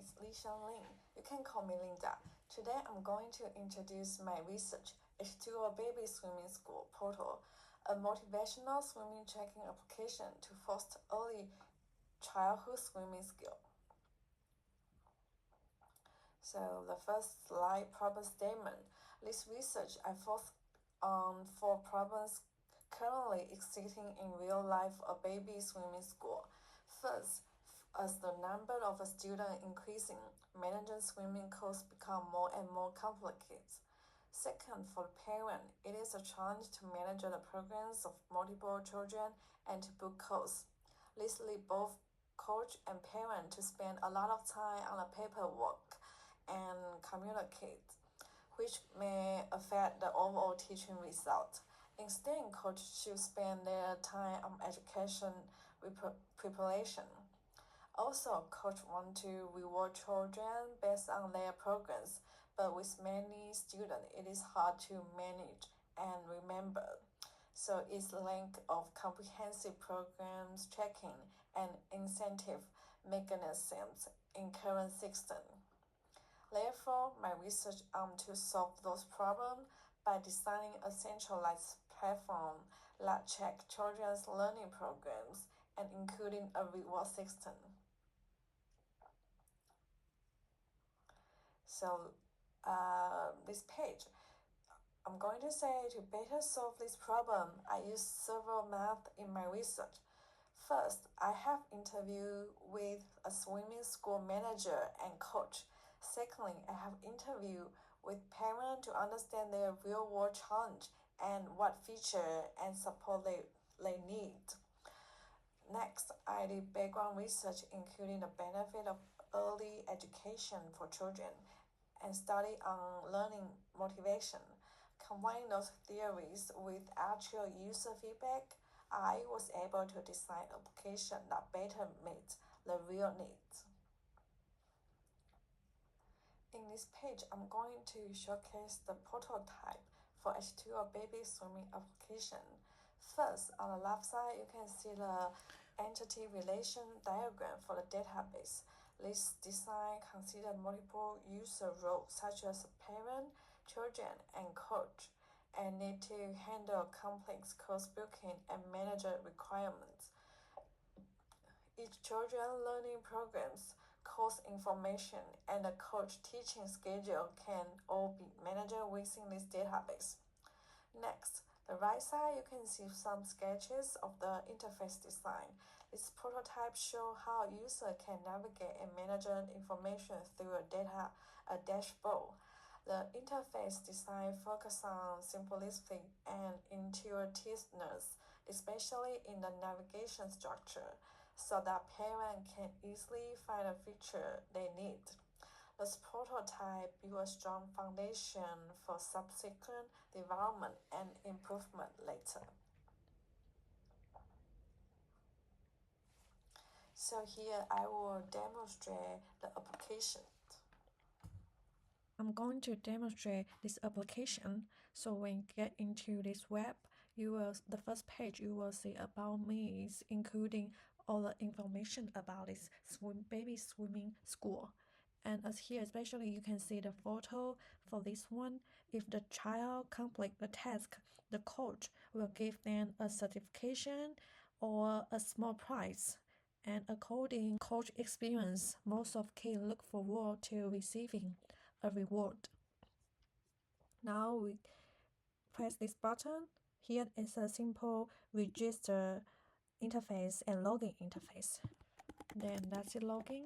is Li-Hsuan Lin. You can call me Linda. Today I'm going to introduce my research. H2O Baby Swimming School portal, a motivational swimming tracking application to foster early childhood swimming skill. So the first slide, problem statement. This research I focused on 4 problems currently existing in real life a baby swimming school. First, as the number of students increasing, managing swimming courses become more and more complicated. Second, for the parent, it is a challenge to manage the programs of multiple children and to book courses. This leads both coach and parent to spend a lot of time on the paperwork and communicate, which may affect the overall teaching result. Instead, coaches should spend their time on education preparation. Also, coach want to reward children based on their progress, but with many students, it is hard to manage and remember. So its lack of comprehensive programs tracking and incentive mechanisms in current system. Therefore, my research aims to solve those problems by designing a centralized platform that checks children's learning programs and including a reward system. So this page, I'm going to say to better solve this problem, I use several methods in my research. First, I have interviewed with a swimming school manager and coach. Secondly, I have interviewed with parents to understand their real-world challenge and what feature and support they need. Next, I did background research including the benefit of early education for children and study on learning motivation. Combining those theories with actual user feedback, I was able to design an application that better meets the real needs. In this page, I'm going to showcase the prototype for H2O Baby Swimming application. First, on the left side, you can see the entity relation diagram for the database. This design considers multiple user roles such as parent, children, and coach, and need to handle complex course booking and manager requirements. Each children learning programs, course information, and the coach teaching schedule can all be managed within this database. Next, the right side, you can see some sketches of the interface design. This prototype shows how user can navigate and manage information through a dashboard. The interface design focuses on simplicity and intuitiveness, especially in the navigation structure, so that parents can easily find a feature they need. This prototype builds a strong foundation for subsequent development and improvement later. So here I will demonstrate the application. I'm going to demonstrate this application. So when you get into this web, the first page you will see about me is including all the information about this baby swimming school. And as here, especially you can see the photo for this one. If the child complete the task, the coach will give them a certification or a small prize. And according coach experience, most of kids look forward to receiving a reward. Now we press this button. Here is a simple register interface and login interface. Then that's it, login.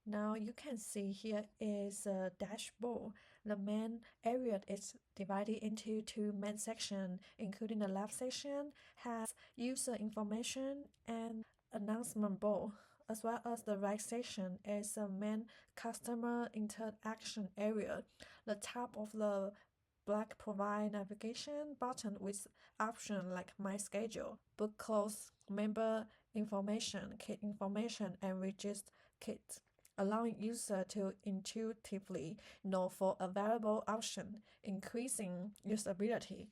Now you can see here is a dashboard. The main area is divided into 2 main sections, including the left section has user information and announcement board, as well as the right section is a main customer interaction area. The top of the black provide navigation button with options like My Schedule, Book Course, Member Information, Kit Information, and Register Kit, allowing users to intuitively know for available option, increasing usability.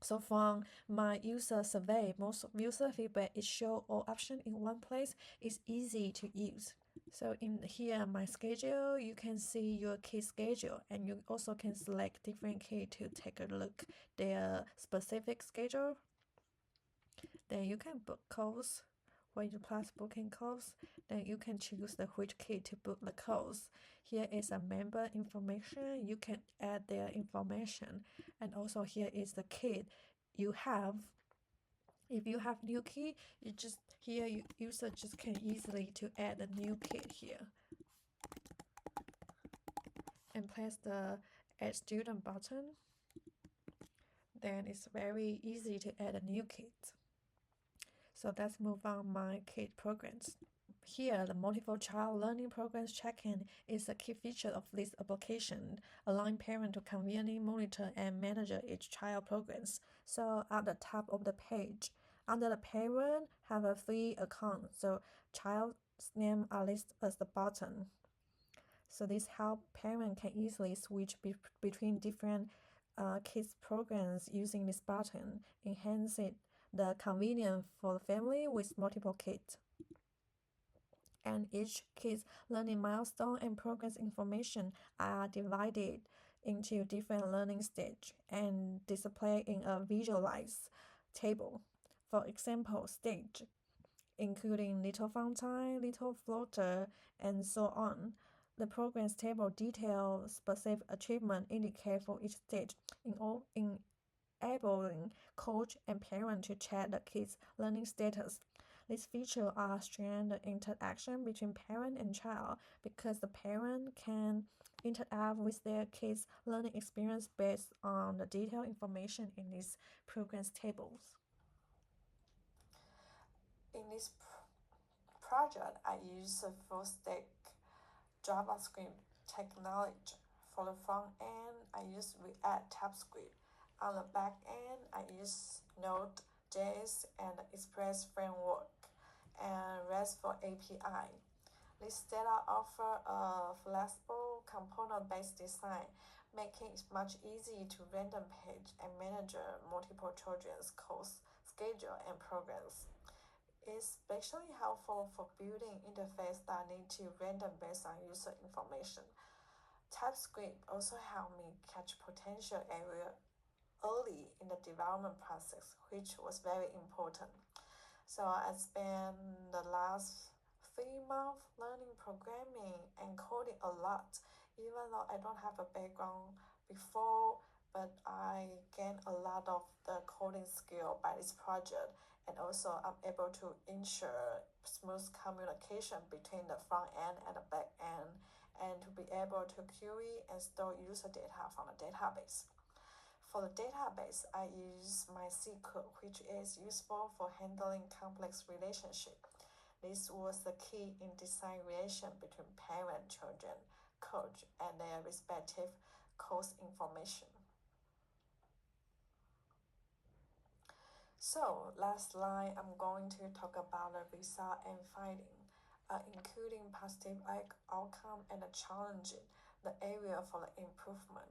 So from my user survey, most user feedback is show all options in one place. It's easy to use. So in here, my schedule, you can see your kid schedule, and you also can select different kid to take a look their specific schedule. Then you can book calls. When you plus booking calls, then you can choose the which kid to book the calls. Here is a member information. You can add their information, and also here is the kid you have. If you have new key, you just here user just can easily to add a new kid here and press the add student button. Then it's very easy to add a new kid. So let's move on my kid programs. Here, the multiple child learning programs check-in is a key feature of this application, allowing parents to conveniently monitor and manage each child programs. So at the top of the page, under the parent, have a free account. So child's name are listed as the button. So this help parents can easily switch between different kids programs using this button, enhancing the convenience for the family with multiple kids. And each kid's learning milestone and progress information are divided into different learning stage and displayed in a visualized table. For example, stage, including little fountain, little floater, and so on. The progress table details specific achievement indicate for each stage enabling coach and parent to check the kids' learning status. These features are strengthen the interaction between parent and child because the parent can interact with their kids' learning experience based on the detailed information in these progress tables. In this project, I use a full stack JavaScript technology. For the front end, I use React TypeScript. On the back end, I use Node.js and Express framework and RESTful API. This data offer a flexible component-based design, making it much easier to random page and manage multiple children's course schedule and programs. It's especially helpful for building interfaces that need to random based on user information. TypeScript also helped me catch potential area early in the development process, which was very important. So I spent the last 3 months learning programming and coding a lot, even though I don't have a background before, but I gained a lot of the coding skill by this project. And also I'm able to ensure smooth communication between the front end and the back end and to be able to query and store user data from the database. For the database, I use MySQL, which is useful for handling complex relationships. This was the key in design relation between parent, children, coach, and their respective course information. So last line, I'm going to talk about the result and finding, including positive outcome and the challenge, the area for the improvement.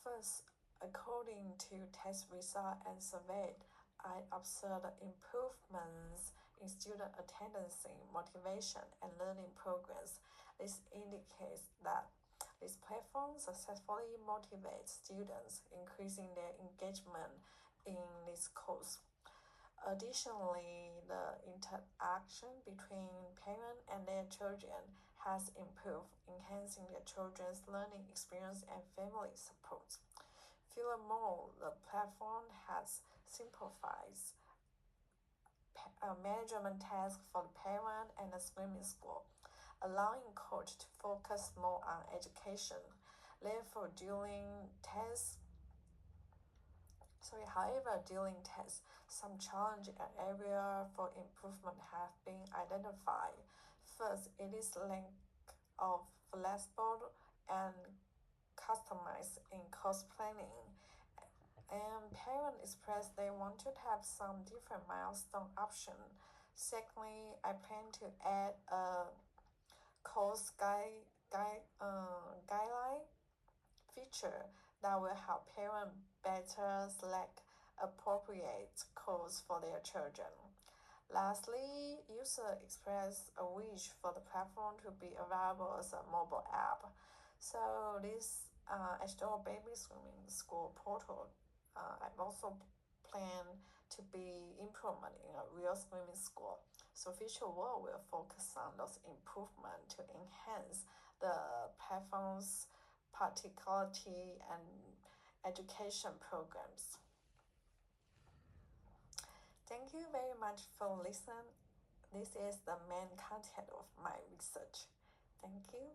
First, according to test result and survey, I observed improvements in student attendance, motivation, and learning progress. This indicates that this platform successfully motivates students, increasing their engagement in this course. Additionally, the interaction between parents and their children has improved, enhancing the children's learning experience and family support. Furthermore, the platform has simplified management tasks for the parent and the swimming school, allowing coach to focus more on education. Therefore, during tests, some challenging area for improvement have been identified. First, it is lack of flexible and customized in course planning. And parents express they want to have some different milestone option. Secondly, I plan to add a course guideline feature that will help parents better select appropriate course for their children. Lastly, users expressed a wish for the platform to be available as a mobile app. So this H2O Baby Swimming School portal, I also plan to be implemented in a real swimming school. So future work will focus on those improvements to enhance the platform's particularity and education programs. Thank you very much for listening. This is the main content of my research. Thank you.